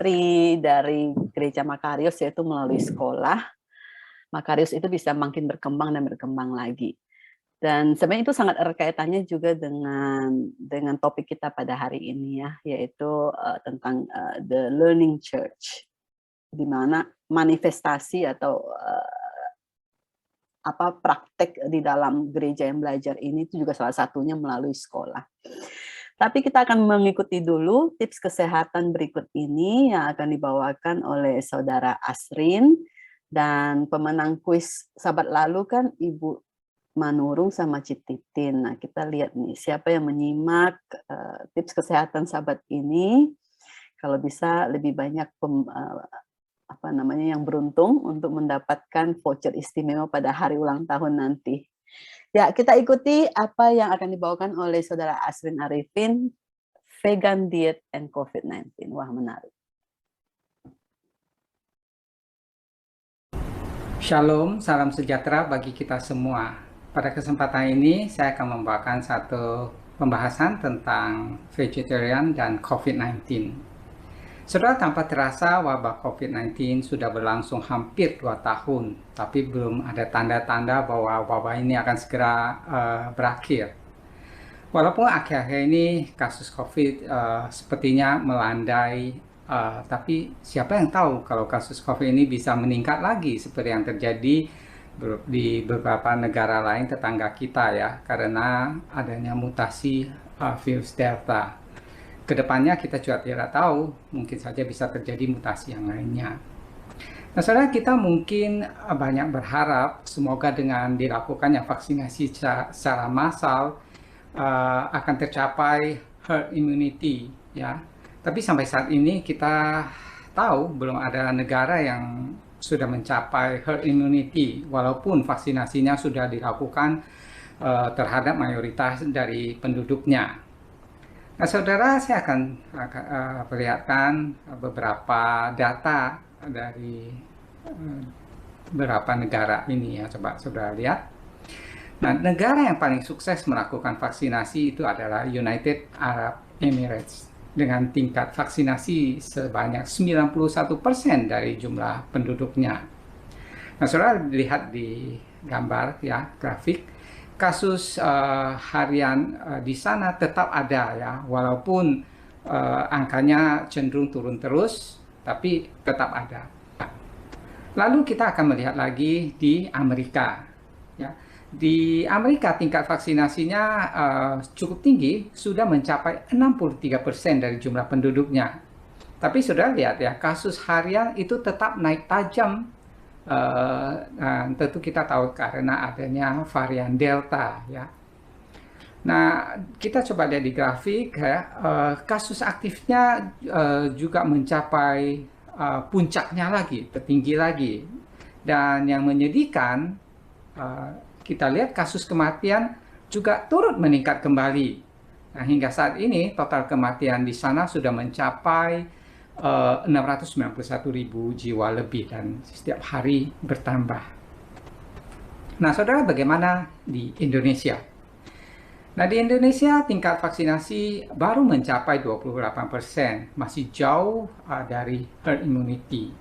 ministry dari Gereja Makarios, yaitu melalui sekolah. Makarios itu bisa makin berkembang dan berkembang lagi. Dan sebenarnya itu sangat erat kaitannya juga dengan topik kita pada hari ini ya, yaitu tentang the learning church, di mana manifestasi atau praktek di dalam gereja yang belajar ini itu juga salah satunya melalui sekolah. Tapi kita akan mengikuti dulu tips kesehatan berikut ini yang akan dibawakan oleh Saudara Asrin, dan pemenang kuis Sabat lalu kan Ibu Manurung sama Cititin. Nah, kita lihat nih siapa yang menyimak tips kesehatan Sabat ini. Kalau bisa lebih banyak yang beruntung untuk mendapatkan voucher istimewa pada hari ulang tahun nanti. Ya, kita ikuti apa yang akan dibawakan oleh Saudara Asrin Arifin, Vegan Diet and COVID-19. Wah, menarik. Shalom, salam sejahtera bagi kita semua. Pada kesempatan ini saya akan membawakan satu pembahasan tentang vegetarian dan COVID-19. Saudara, tanpa terasa wabah COVID-19 sudah berlangsung hampir 2 tahun, tapi belum ada tanda-tanda bahwa wabah ini akan segera berakhir. Walaupun akhir-akhir ini kasus COVID sepertinya melandai, tapi siapa yang tahu kalau kasus COVID ini bisa meningkat lagi seperti yang terjadi di beberapa negara lain tetangga kita ya, karena adanya mutasi virus Delta. Kedepannya kita juga tidak tahu, mungkin saja bisa terjadi mutasi yang lainnya. Nah, saudara, kita mungkin banyak berharap semoga dengan dilakukannya vaksinasi secara massal akan tercapai herd immunity ya. Tapi sampai saat ini kita tahu belum ada negara yang sudah mencapai herd immunity walaupun vaksinasinya sudah dilakukan terhadap mayoritas dari penduduknya. Nah, saudara, saya akan perlihatkan beberapa data dari beberapa negara ini ya. Coba saudara lihat. Nah, negara yang paling sukses melakukan vaksinasi itu adalah United Arab Emirates dengan tingkat vaksinasi sebanyak 91% dari jumlah penduduknya. Nah, saudara lihat di gambar ya, grafik. Kasus harian di sana tetap ada ya, walaupun angkanya cenderung turun terus, tapi tetap ada. Lalu kita akan melihat lagi di Amerika. Ya. Di Amerika tingkat vaksinasinya cukup tinggi, sudah mencapai 63% dari jumlah penduduknya. Tapi sudah lihat ya, kasus harian itu tetap naik tajam. Tentu kita tahu karena adanya varian Delta ya. Nah, kita coba lihat di grafik ya, kasus aktifnya juga mencapai puncaknya lagi, tertinggi lagi. Dan yang menyedihkan, kita lihat kasus kematian juga turut meningkat kembali. Nah, hingga saat ini total kematian di sana sudah mencapai 691.000 jiwa lebih dan setiap hari bertambah. Nah, saudara, bagaimana di Indonesia? Nah, di Indonesia tingkat vaksinasi baru mencapai 28%, masih jauh dari herd immunity.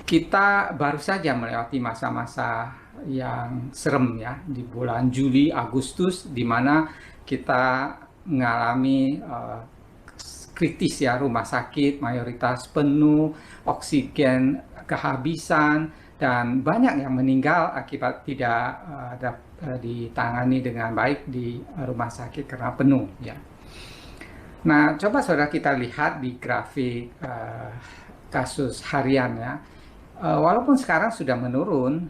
Kita baru saja melewati masa-masa yang serem ya, di bulan Juli, Agustus, di mana kita mengalami kritis ya, rumah sakit mayoritas penuh, oksigen kehabisan, dan banyak yang meninggal akibat tidak ditangani dengan baik di rumah sakit karena penuh ya. Nah, coba saudara kita lihat di grafik kasus harian ya. Walaupun sekarang sudah menurun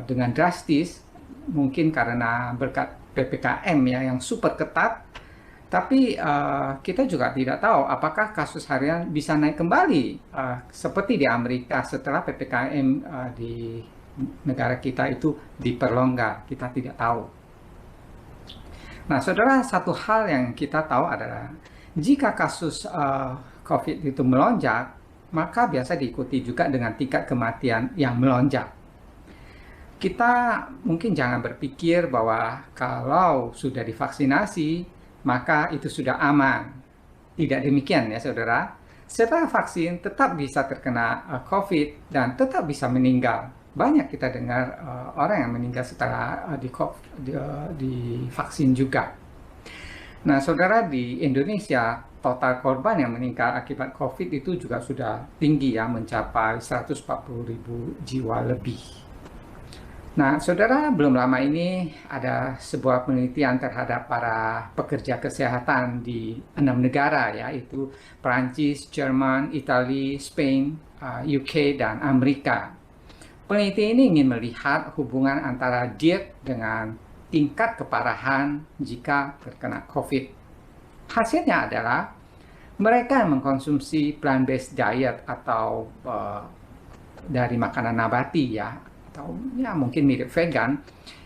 dengan drastis, mungkin karena berkat PPKM ya yang super ketat, tapi kita juga tidak tahu apakah kasus harian bisa naik kembali seperti di Amerika setelah PPKM di negara kita itu diperlonggar. Kita tidak tahu. Nah, saudara, satu hal yang kita tahu adalah jika kasus COVID itu melonjak, maka biasa diikuti juga dengan tingkat kematian yang melonjak. Kita mungkin jangan berpikir bahwa kalau sudah divaksinasi, maka itu sudah aman. tidak demikian ya saudara. Setelah vaksin tetap bisa terkena COVID dan tetap bisa meninggal. Banyak kita dengar orang yang meninggal setelah divaksin juga. Nah, saudara, di Indonesia total korban yang meninggal akibat COVID itu juga sudah tinggi ya, mencapai 140.000 jiwa lebih. Nah, saudara, belum lama ini ada sebuah penelitian terhadap para pekerja kesehatan di 6 negara, yaitu Perancis, Jerman, Italia, Spain, UK, dan Amerika. Peneliti ini ingin melihat hubungan antara diet dengan tingkat keparahan jika terkena COVID. Hasilnya adalah mereka yang mengkonsumsi plant-based diet atau dari makanan nabati ya, atau ya mungkin mirip vegan,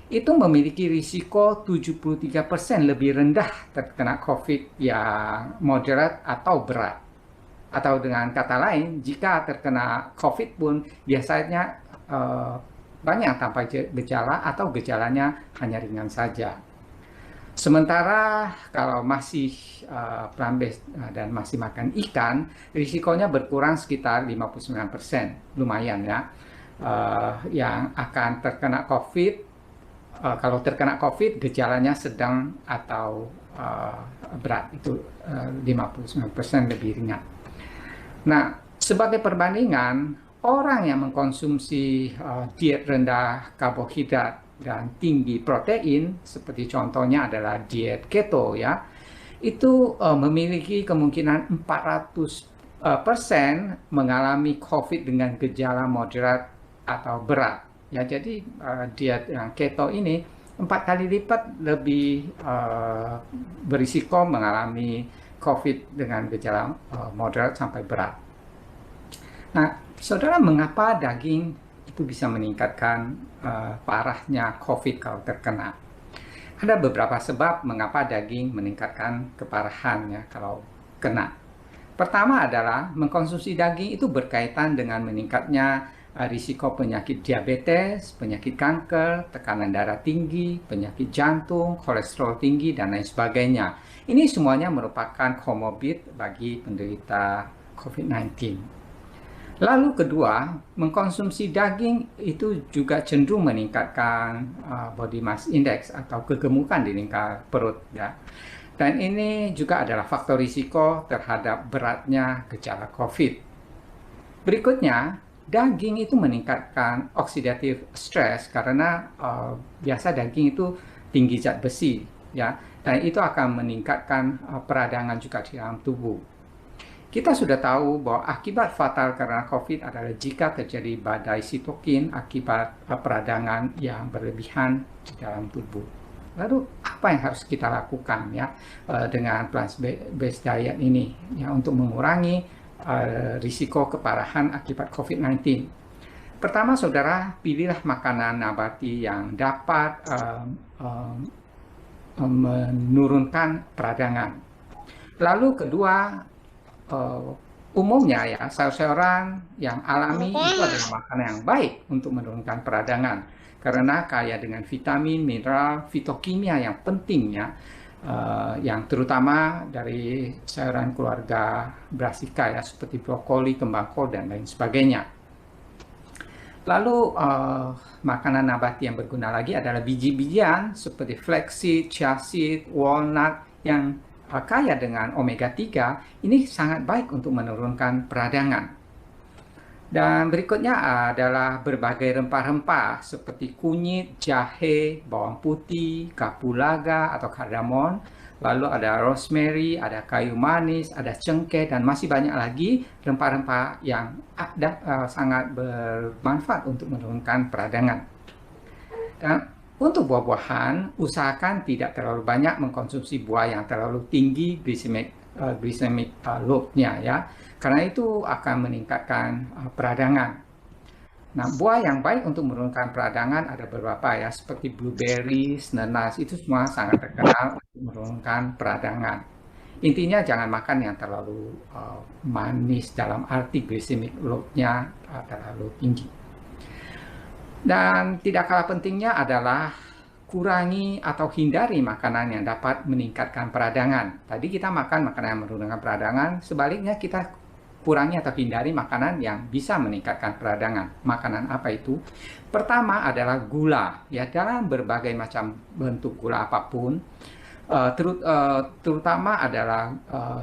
itu memiliki risiko 73% lebih rendah terkena COVID yang moderat atau berat. Atau dengan kata lain, jika terkena COVID pun biasanya banyak tanpa gejala atau gejalanya hanya ringan saja. Sementara kalau masih plant-based dan masih makan ikan, risikonya berkurang sekitar 59%, lumayan ya. Yang akan terkena COVID, kalau terkena COVID gejalanya sedang atau berat, itu 59% lebih ringan. Nah, sebagai perbandingan, orang yang mengkonsumsi diet rendah karbohidrat dan tinggi protein, seperti contohnya adalah diet keto ya, itu memiliki kemungkinan 400% mengalami COVID dengan gejala moderat atau berat. Ya, jadi diet yang keto ini 4 kali lipat lebih berisiko mengalami COVID dengan gejala moderat sampai berat. Nah, saudara, mengapa daging itu bisa meningkatkan parahnya COVID kalau terkena? Ada beberapa sebab mengapa daging meningkatkan keparahannya kalau kena. Pertama adalah mengkonsumsi daging itu berkaitan dengan meningkatnya risiko penyakit diabetes, penyakit kanker, tekanan darah tinggi, penyakit jantung, kolesterol tinggi, dan lain sebagainya. Ini semuanya merupakan komorbid bagi penderita COVID-19. Lalu kedua, mengkonsumsi daging itu juga cenderung meningkatkan body mass index atau kegemukan di lingkar perut ya. Dan ini juga adalah faktor risiko terhadap beratnya gejala COVID. Berikutnya, daging itu meningkatkan oxidative stress karena biasa daging itu tinggi zat besi ya, dan itu akan meningkatkan peradangan juga di dalam tubuh. Kita sudah tahu bahwa akibat fatal karena COVID adalah jika terjadi badai sitokin akibat peradangan yang berlebihan di dalam tubuh. Lalu apa yang harus kita lakukan ya dengan plant-based diet ini ya untuk mengurangi risiko keparahan akibat COVID-19? Pertama, saudara, pilihlah makanan nabati yang dapat menurunkan peradangan. Lalu kedua, umumnya ya sayur-sayuran yang alami itu adalah makanan yang baik untuk menurunkan peradangan karena kaya dengan vitamin, mineral, fitokimia yang penting ya, yang terutama dari sayuran keluarga Brassica ya, seperti brokoli, kembang kol, dan lain sebagainya. Lalu makanan nabati yang berguna lagi adalah biji-bijian seperti flaxseed, chia seed, walnut yang kaya dengan omega 3. Ini sangat baik untuk menurunkan peradangan. Dan berikutnya adalah berbagai rempah-rempah seperti kunyit, jahe, bawang putih, kapulaga atau kardamom. Lalu ada rosemary, ada kayu manis, ada cengkeh, dan masih banyak lagi rempah-rempah yang sangat bermanfaat untuk menurunkan peradangan. Dan untuk buah-buahan, usahakan tidak terlalu banyak mengkonsumsi buah yang terlalu tinggi glycemic load-nya ya, karena itu akan meningkatkan peradangan. Nah, buah yang baik untuk menurunkan peradangan ada beberapa ya, seperti blueberries, nanas, itu semua sangat terkenal untuk menurunkan peradangan. Intinya jangan makan yang terlalu manis dalam arti glycemic load-nya terlalu tinggi. Dan tidak kalah pentingnya adalah kurangi atau hindari makanan yang dapat meningkatkan peradangan. Tadi kita makan makanan yang menurunkan peradangan, sebaliknya kita kurangi atau hindari makanan yang bisa meningkatkan peradangan. Makanan apa itu? Pertama adalah gula, ya, dalam berbagai macam bentuk gula apapun. Terutama adalah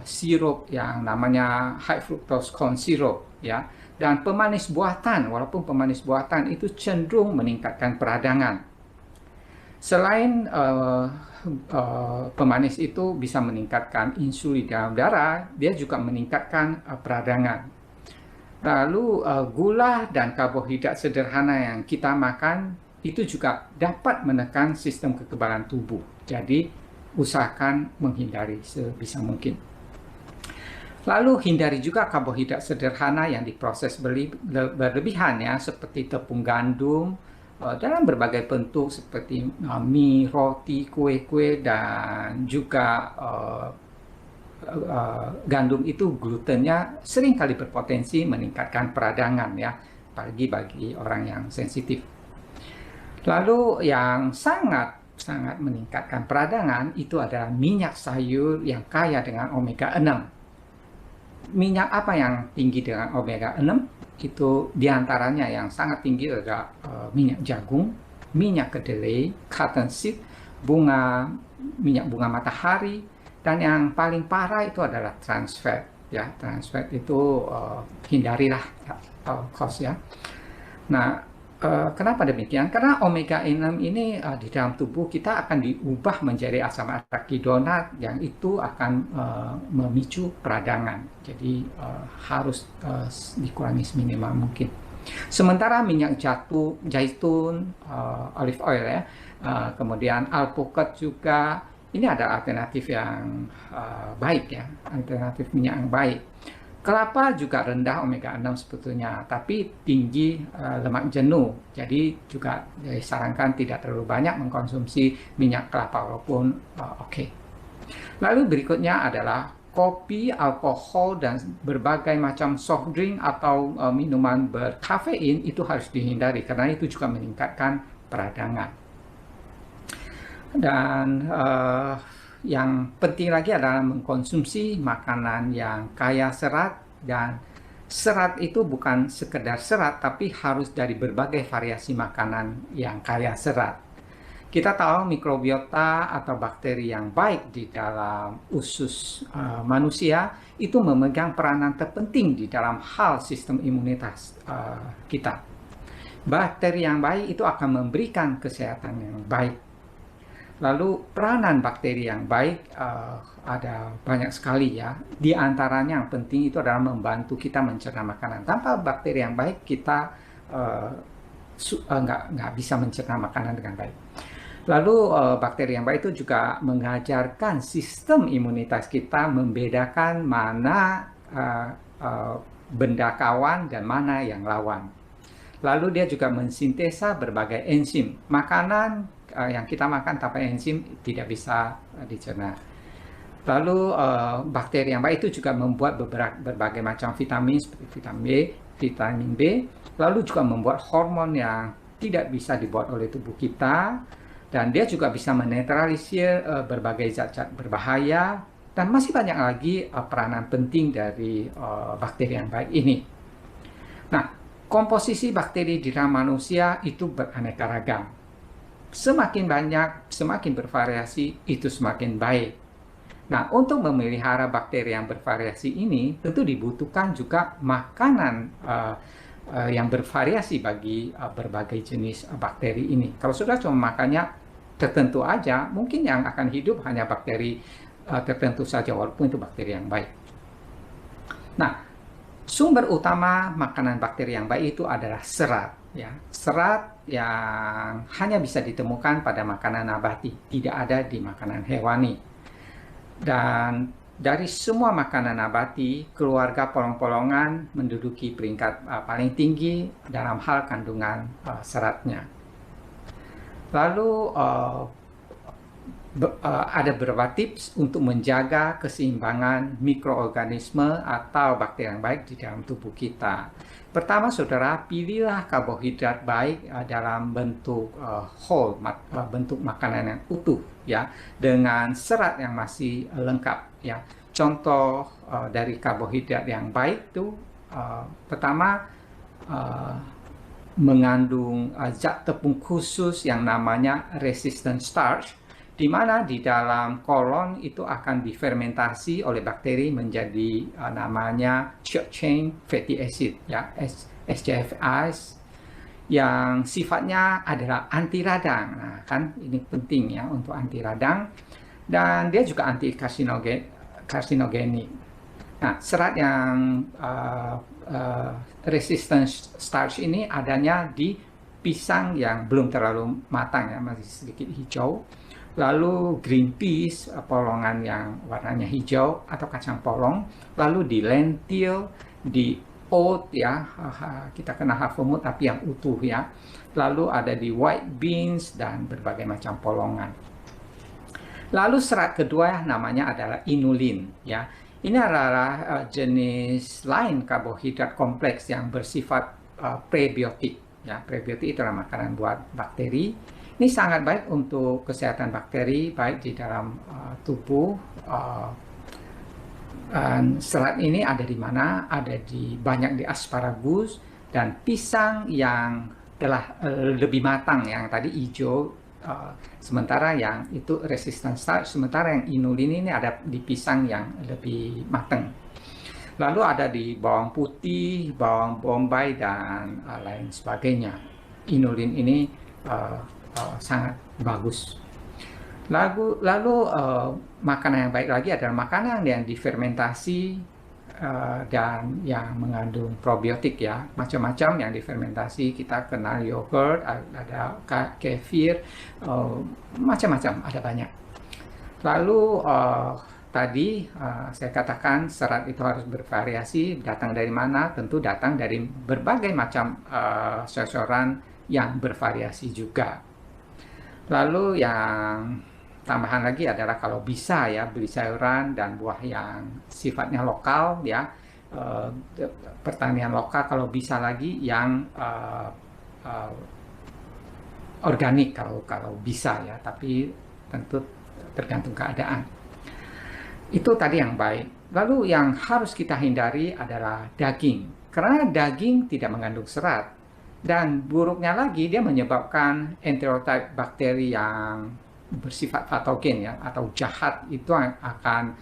sirup yang namanya high fructose corn syrup, ya, dan pemanis buatan. Walaupun pemanis buatan itu cenderung meningkatkan peradangan. Selain pemanis itu bisa meningkatkan insulin dalam darah, dia juga meningkatkan peradangan. Lalu gula dan karbohidrat sederhana yang kita makan itu juga dapat menekan sistem kekebalan tubuh. Jadi usahakan menghindari sebisa mungkin. Lalu hindari juga karbohidrat sederhana yang diproses berlebihan, ya, seperti tepung gandum dalam berbagai bentuk seperti mie, roti, kue-kue, dan juga gandum itu glutennya seringkali berpotensi meningkatkan peradangan, ya, apalagi bagi orang yang sensitif. Lalu yang sangat meningkatkan peradangan itu adalah minyak sayur yang kaya dengan omega 6. Minyak apa yang tinggi dengan omega 6? Itu diantaranya yang sangat tinggi adalah minyak jagung, minyak kedelai, cottonseed, minyak bunga matahari, dan yang paling parah itu adalah trans fat, ya. Trans fat itu hindarilah, ya. Nah, kenapa demikian? Karena omega 6 ini di dalam tubuh kita akan diubah menjadi asam arakidonak yang itu akan memicu peradangan. Jadi harus dikurangi seminimal mungkin. Sementara minyak zaitun, olive oil, ya, kemudian alpukat juga, ini adalah alternatif yang baik, ya, alternatif minyak yang baik. Kelapa juga rendah omega 6 sebetulnya, tapi tinggi lemak jenuh. Jadi juga disarankan tidak terlalu banyak mengkonsumsi minyak kelapa walaupun oke. Lalu berikutnya adalah kopi, alkohol, dan berbagai macam soft drink atau minuman berkafein itu harus dihindari karena itu juga meningkatkan peradangan. Dan yang penting lagi adalah mengkonsumsi makanan yang kaya serat, dan serat itu bukan sekedar serat tapi harus dari berbagai variasi makanan yang kaya serat. Kita tahu mikrobiota atau bakteri yang baik di dalam usus manusia itu memegang peranan terpenting di dalam hal sistem imunitas kita. Bakteri yang baik itu akan memberikan kesehatan yang baik. Lalu peranan bakteri yang baik ada banyak sekali, ya. Di antaranya yang penting itu adalah membantu kita mencerna makanan. Tanpa bakteri yang baik kita nggak bisa mencerna makanan dengan baik. Lalu bakteri yang baik itu juga mengajarkan sistem imunitas kita membedakan mana benda kawan dan mana yang lawan. Lalu dia juga mensintesa berbagai enzim. Makanan yang kita makan tanpa enzim tidak bisa dicerna. Lalu bakteri yang baik itu juga membuat berbagai macam vitamin seperti vitamin B, lalu juga membuat hormon yang tidak bisa dibuat oleh tubuh kita, dan dia juga bisa menetralisir berbagai zat-zat berbahaya, dan masih banyak lagi peranan penting dari bakteri yang baik ini. Nah, komposisi bakteri di dalam manusia itu beraneka ragam. Semakin banyak, semakin bervariasi, itu semakin baik. Nah, untuk memelihara bakteri yang bervariasi ini, tentu dibutuhkan juga makanan yang bervariasi bagi berbagai jenis bakteri ini. Kalau sudah cuma makannya tertentu aja, mungkin yang akan hidup hanya bakteri tertentu saja, walaupun itu bakteri yang baik. Nah, sumber utama makanan bakteri yang baik itu adalah serat. Ya, serat yang hanya bisa ditemukan pada makanan nabati, tidak ada di makanan hewani. Dan dari semua makanan nabati, keluarga polong-polongan menduduki peringkat paling tinggi dalam hal kandungan seratnya. Lalu ada beberapa tips untuk menjaga keseimbangan mikroorganisme atau bakteri yang baik di dalam tubuh kita. Pertama, saudara, pilihlah karbohidrat baik dalam bentuk whole, bentuk makanan yang utuh, ya, dengan serat yang masih lengkap, ya. Contoh dari karbohidrat yang baik itu pertama mengandung zat tepung khusus yang namanya resistant starch, di mana di dalam kolon itu akan difermentasi oleh bakteri menjadi namanya short chain fatty acid, ya, SCFAs, yang sifatnya adalah anti radang. Nah, kan ini penting ya untuk anti radang, dan dia juga anti karsinogenik. Nah, serat yang resistant starch ini adanya di pisang yang belum terlalu matang, ya, masih sedikit hijau. Lalu green peas, polongan yang warnanya hijau atau kacang polong. Lalu di lentil, di oat, ya, kita kenal havermut tapi yang utuh, ya. Lalu ada di white beans dan berbagai macam polongan. Lalu serat kedua namanya adalah inulin, ya. Ini adalah jenis lain karbohidrat kompleks yang bersifat prebiotik, ya. Prebiotik itu adalah makanan buat bakteri. Ini sangat baik untuk kesehatan bakteri, baik di dalam tubuh. Serat ini ada di mana? Ada banyak di asparagus dan pisang yang telah lebih matang, yang tadi hijau. Sementara yang itu resistant starch, sementara yang inulin ini ada di pisang yang lebih matang. Lalu ada di bawang putih, bawang bombay, dan lain sebagainya. Inulin ini sangat bagus. Lalu makanan yang baik lagi adalah makanan yang difermentasi dan yang mengandung probiotik, ya. Macam-macam yang difermentasi, kita kenal yogurt, ada kefir, macam-macam, ada banyak. Lalu tadi saya katakan serat itu harus bervariasi. Datang dari mana? Tentu datang dari berbagai macam sayuran yang bervariasi juga. Lalu yang tambahan lagi adalah kalau bisa, ya, beli sayuran dan buah yang sifatnya lokal, ya, pertanian lokal, kalau bisa lagi yang organik kalau bisa, ya, tapi tentu tergantung keadaan. Itu tadi yang baik. Lalu yang harus kita hindari adalah daging, karena daging tidak mengandung serat. Dan buruknya lagi, dia menyebabkan enterotype bakteri yang bersifat patogen, ya, atau jahat. Itu akan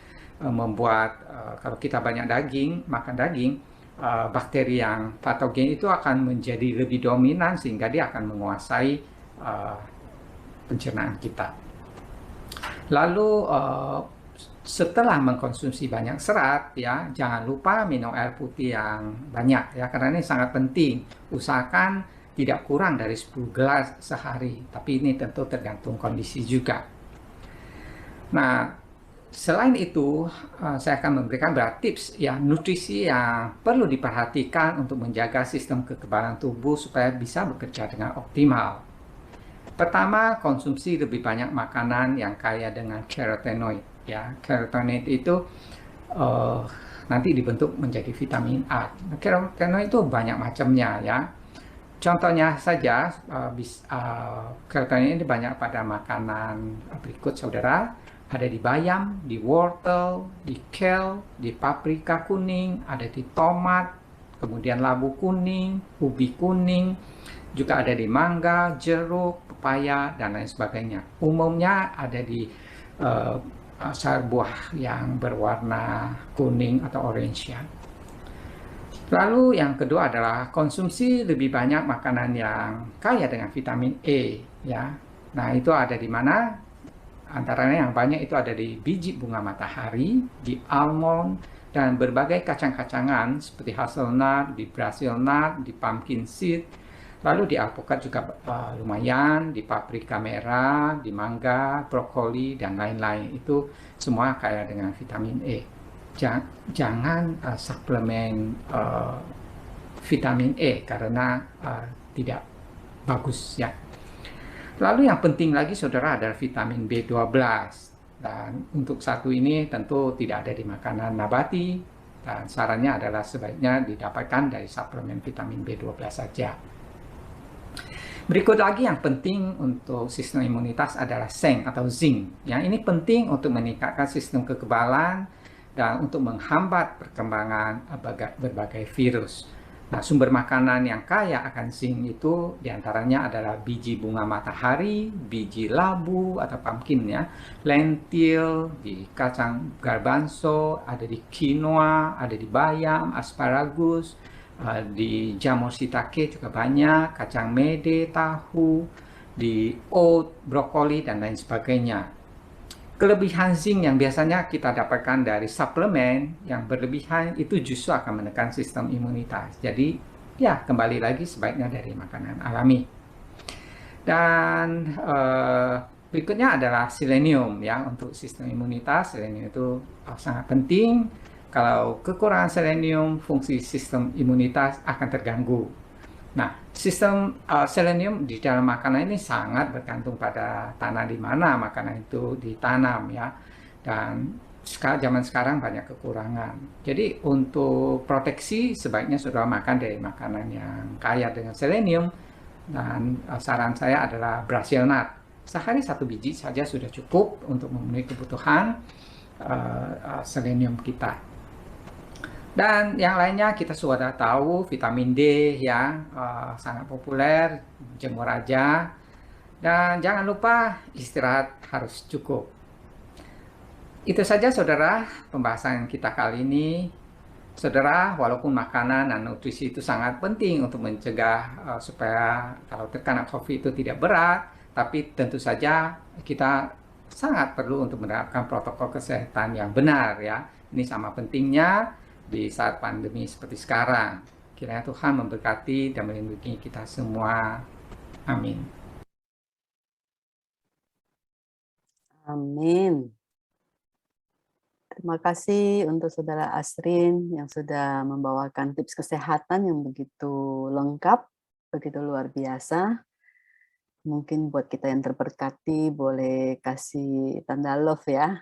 membuat kalau kita banyak makan daging, bakteri yang patogen itu akan menjadi lebih dominan sehingga dia akan menguasai pencernaan kita. Lalu setelah mengkonsumsi banyak serat, ya, jangan lupa minum air putih yang banyak, ya, karena ini sangat penting. Usahakan tidak kurang dari 10 gelas sehari, tapi ini tentu tergantung kondisi juga. Nah, selain itu, saya akan memberikan beberapa tips, ya, nutrisi yang perlu diperhatikan untuk menjaga sistem kekebalan tubuh supaya bisa bekerja dengan optimal. Pertama, konsumsi lebih banyak makanan yang kaya dengan karotenoid, ya. Karotenoid itu nanti dibentuk menjadi vitamin A. Karotenoid itu banyak macamnya, ya. Contohnya saja, karotenoid ini banyak pada makanan berikut, saudara. Ada di bayam, di wortel, di kale, di paprika kuning, ada di tomat, kemudian labu kuning, ubi kuning, juga ada di mangga, jeruk, pepaya, dan lain sebagainya. Umumnya ada di sayur buah yang berwarna kuning atau orange, ya. Lalu yang kedua adalah konsumsi lebih banyak makanan yang kaya dengan vitamin E, ya. Nah, itu ada di mana? Antaranya yang banyak itu ada di biji bunga matahari, di almond, dan berbagai kacang-kacangan seperti hazelnut, di Brazil nut, di pumpkin seed. Lalu di alpukat juga lumayan, di paprika merah, di mangga, brokoli, dan lain-lain. Itu semua kaya dengan vitamin E. Jangan suplemen vitamin E karena tidak bagus, ya. Lalu yang penting lagi saudara adalah vitamin B12. Dan untuk satu ini tentu tidak ada di makanan nabati, dan sarannya adalah sebaiknya didapatkan dari suplemen vitamin B12 saja. Berikut lagi yang penting untuk sistem imunitas adalah seng atau zinc. Yang ini penting untuk meningkatkan sistem kekebalan dan untuk menghambat perkembangan berbagai virus. Nah, sumber makanan yang kaya akan zinc itu diantaranya adalah biji bunga matahari, biji labu atau pumpkin ya, lentil, di kacang garbanzo, ada di quinoa, ada di bayam, asparagus, di jamur shiitake juga banyak, kacang mede, tahu, di oat, brokoli, dan lain sebagainya. Kelebihan zinc yang biasanya kita dapatkan dari suplemen yang berlebihan itu justru akan menekan sistem imunitas. Jadi ya kembali lagi sebaiknya dari makanan alami. Dan berikutnya adalah selenium ya, untuk sistem imunitas. Selenium itu sangat penting. Kalau kekurangan selenium, fungsi sistem imunitas akan terganggu. Nah, sistem selenium di dalam makanan ini sangat bergantung pada tanah di mana makanan itu ditanam ya. Dan zaman sekarang banyak kekurangan. Jadi untuk proteksi sebaiknya sudah makan dari makanan yang kaya dengan selenium. Dan saran saya adalah Brazil nut. Sehari 1 biji saja sudah cukup untuk memenuhi kebutuhan selenium kita. Dan yang lainnya kita sudah tahu vitamin D yang sangat populer, jemur aja. Dan jangan lupa istirahat harus cukup. Itu saja saudara pembahasan kita kali ini. Saudara, walaupun makanan dan nutrisi itu sangat penting untuk mencegah supaya kalau terkena COVID itu tidak berat, tapi tentu saja kita sangat perlu untuk menerapkan protokol kesehatan yang benar ya. Ini sama pentingnya di saat pandemi seperti sekarang. Kiranya Tuhan memberkati dan melindungi kita semua. Amin. Amin. Terima kasih untuk Saudara Asrin yang sudah membawakan tips kesehatan yang begitu lengkap, begitu luar biasa. Mungkin buat kita yang terberkati boleh kasih tanda love ya.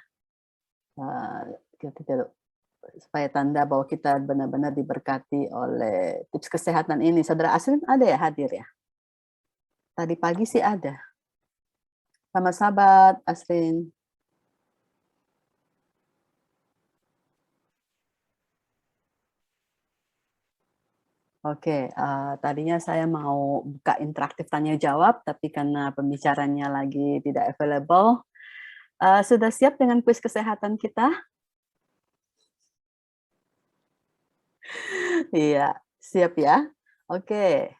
Supaya tanda bahwa kita benar-benar diberkati oleh tips kesehatan ini. Saudara Asrin ada ya hadir ya? Tadi pagi sih ada. Sama sahabat Asrin. Oke, tadinya saya mau buka interaktif tanya jawab, tapi karena pembicaranya lagi tidak available, sudah siap dengan kuis kesehatan kita? Iya, siap ya. Oke.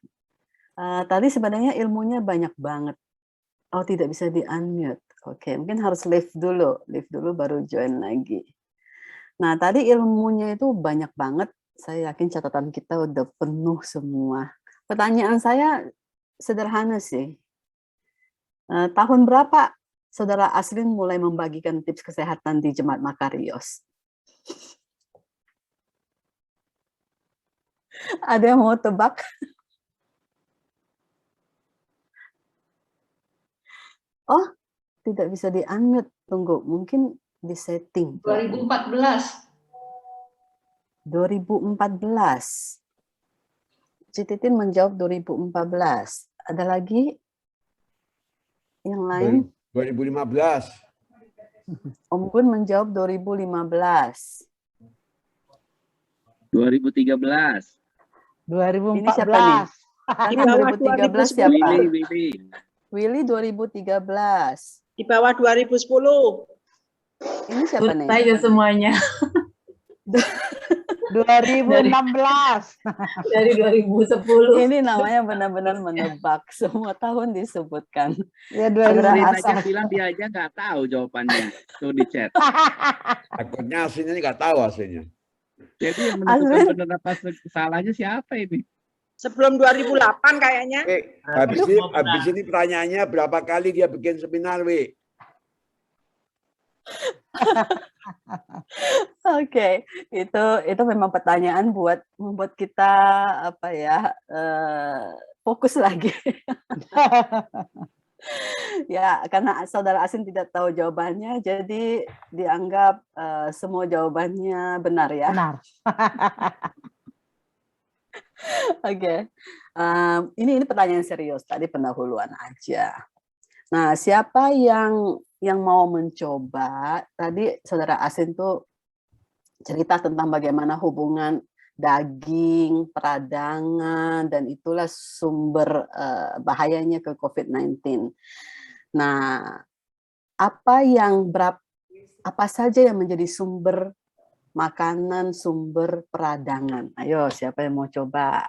Tadi sebenarnya ilmunya banyak banget. Oh, tidak bisa di-unmute. Oke, mungkin harus leave dulu baru join lagi. Nah, tadi ilmunya itu banyak banget. Saya yakin catatan kita udah penuh semua. Pertanyaan saya sederhana sih. Tahun berapa Saudara Asrin mulai membagikan tips kesehatan di Jemaat Makarios? Ada yang mau tebak? Oh, tidak bisa di-unmute. Tunggu, mungkin di setting. 2014. 2014. Cititin menjawab 2014. Ada lagi yang lain? 2015. Om Gun menjawab 2015. 2013. 2014. Ini siapa nih? Ini 2013 siapa? Willy 2013. Di bawah 2010. Ini siapa nih? Saya semuanya 2016. dari 2010. Ini namanya benar-benar menebak. Semua tahun disebutkan. Ya Asrin 2000. aja bilang dia aja nggak tahu jawabannya. Tuh di chat. Takutnya aslinya nggak tahu aslinya. Jadi yang menentukan benar apa salahnya siapa ini? Sebelum 2008 kayaknya. Habis ini pertanyaannya berapa kali dia bikin seminar, Wi? Oke, itu memang pertanyaan buat membuat kita fokus lagi. Ya, karena saudara asing tidak tahu jawabannya, jadi dianggap semua jawabannya benar ya. Benar. Oke. Ini pertanyaan serius. Tadi pendahuluan aja. Nah, siapa yang mau mencoba? Tadi saudara asing tuh cerita tentang bagaimana hubungan daging, peradangan, dan itulah sumber bahayanya ke COVID-19. Nah, apa saja yang menjadi sumber makanan, sumber peradangan? Ayo, siapa yang mau coba?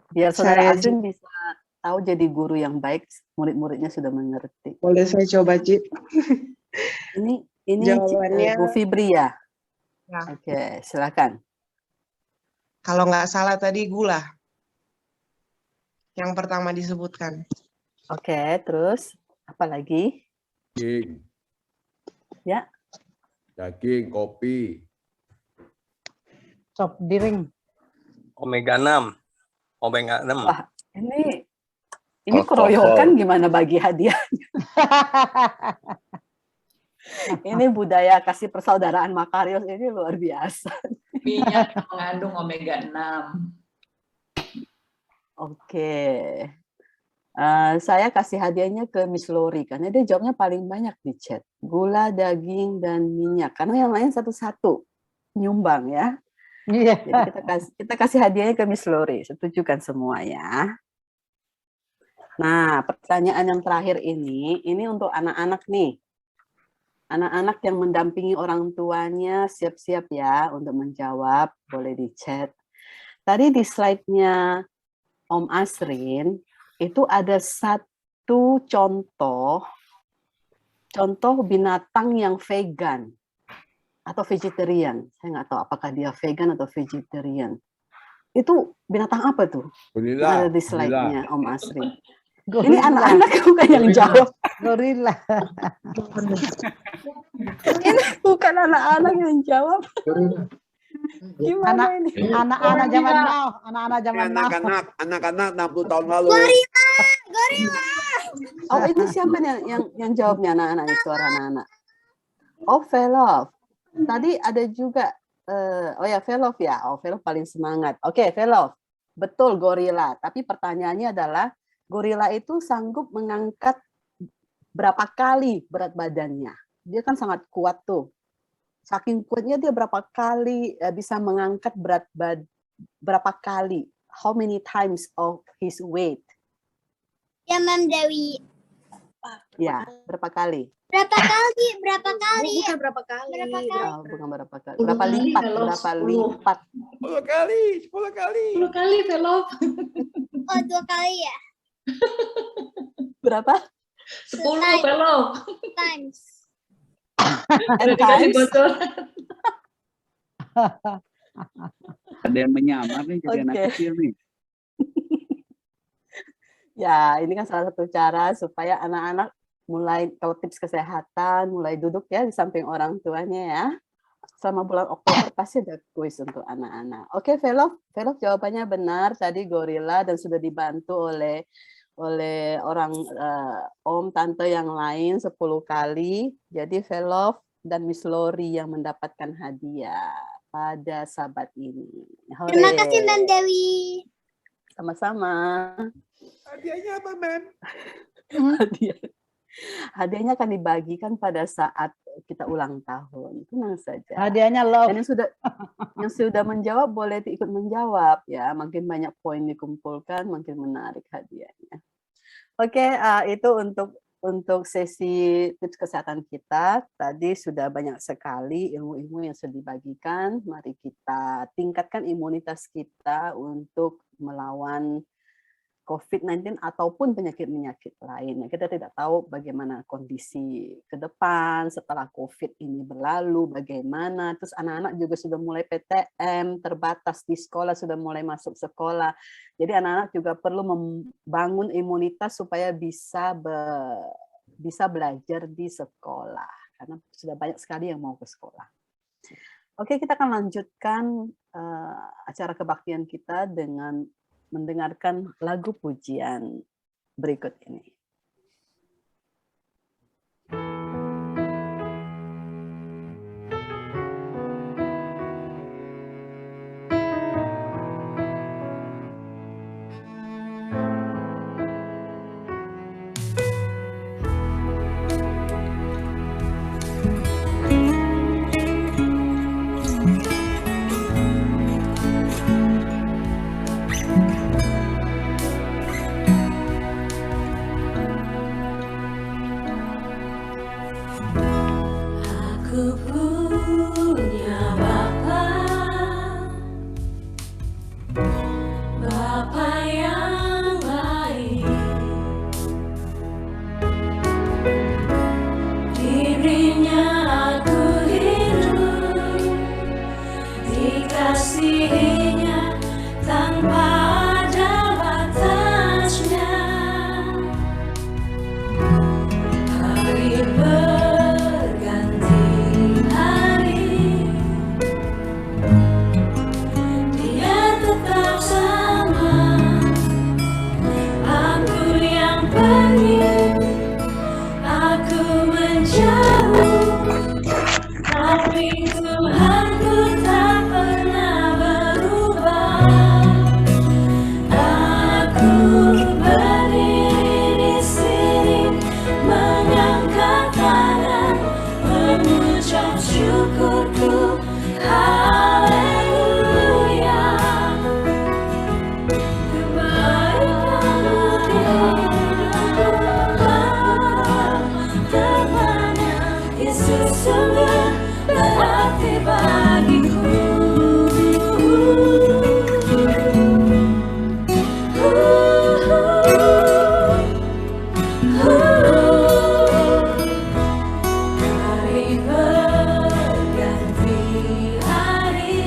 Biar saudara Saya asing bisa tahu jadi guru yang baik, murid-muridnya sudah mengerti. boleh saya coba, Ci? Ini Jawabannya- Bu Fibri ya? Ya. Oke, silakan. Kalau nggak salah tadi gula. Yang pertama disebutkan. Oke, terus apa lagi? Daging. Ya. Daging, kopi. Sop piring. Omega 6. Omega 6. Wah, ini Alkohol. keroyokan gimana bagi hadiah? Ini budaya kasih persaudaraan Makarios ini luar biasa. Minyak yang mengandung omega 6. Oke. Saya kasih hadiahnya ke Miss Lori karena dia jawabnya paling banyak di chat. Gula, daging, dan minyak. Karena yang lain satu-satu nyumbang ya. Iya. Jadi kita kasih hadiahnya ke Miss Lori. Setujukan semua ya. Nah, pertanyaan yang terakhir ini untuk anak-anak nih. Anak-anak yang mendampingi orang tuanya siap-siap ya untuk menjawab, boleh di chat. Tadi di slide-nya Om Asrin, itu ada satu contoh binatang yang vegan atau vegetarian. Saya nggak tahu apakah dia vegan atau vegetarian. Itu binatang apa tuh? Gorila. Ada di slide-nya Om Asrin. Ini Gorila. anak-anak bukan yang jawab. Gorila. Ini bukan anak-anak yang jawab. Gimana ini? Anak-anak zaman now. Anak-anak zaman now. Anak-anak 60 tahun lalu. Oh, ini siapa yang jawabnya anak-anak, suara anak-anak? Oh, Velov. Tadi ada juga oh ya, Velov ya. Oh, Velov paling semangat. Oke, Velov. Betul gorila, tapi pertanyaannya adalah gorila itu sanggup mengangkat berapa kali berat badannya? Dia kan sangat kuat tuh. Saking kuatnya dia berapa kali bisa mengangkat berapa kali? How many times of his weight? Ya, Ma'am Dewi. Ya, berapa kali? Berapa kali? Berapa kali? Bukan berapa kali. Berapa kali? Oh, bukan berapa kali. 10 Berapa kali, lipat? Velov, Berapa 10. lipat? 10 kali, 10 kali. 10 kali, Velov. Oh, 2 kali ya? Berapa? 10, Velov. Times. And Udah dikasih times? bocor. Ada yang menyamar nih jadi anak Oke. kecil nih. Ya, ini kan salah satu cara supaya anak-anak mulai, kalau tips kesehatan, mulai duduk ya di samping orang tuanya ya. Selama bulan Oktober pasti ada kuis untuk anak-anak. Oke, Velov jawabannya benar. Tadi gorila dan sudah dibantu oleh orang om, tante yang lain 10 kali. Jadi Velov dan Miss Lori yang mendapatkan hadiah pada sahabat ini. Hore. Terima kasih, Ma'am Dewi. Sama-sama. Hadiahnya apa, Mem? Hadiahnya akan dibagikan pada saat kita ulang tahun. Tenang saja. Hadiahnya love. Dan yang sudah menjawab boleh ikut menjawab ya. Makin banyak poin dikumpulkan, makin menarik hadiahnya. Oke, itu untuk sesi tips kesehatan kita. Tadi sudah banyak sekali ilmu-ilmu yang sudah dibagikan. Mari kita tingkatkan imunitas kita untuk melawan COVID-19 ataupun penyakit-penyakit lain. Kita tidak tahu bagaimana kondisi ke depan setelah COVID ini berlalu, bagaimana. Terus anak-anak juga sudah mulai PTM, terbatas di sekolah, sudah mulai masuk sekolah. Jadi anak-anak juga perlu membangun imunitas supaya bisa belajar di sekolah. Karena sudah banyak sekali yang mau ke sekolah. Oke, kita akan lanjutkan acara kebaktian kita dengan mendengarkan lagu pujian berikut ini. mengasihinya tanpa ada batasnya. Hari berganti hari, Dia tetap sama. Aku yang pergi, aku menjauh, tapi Tuhanku tak pernah berubah. Aku berdiri di sini, mengangkat tangan, mengucap syukurku, haleluya. Kebaikanmu terpana, Yesus sungguh berarti bagiku. Hari berganti hari,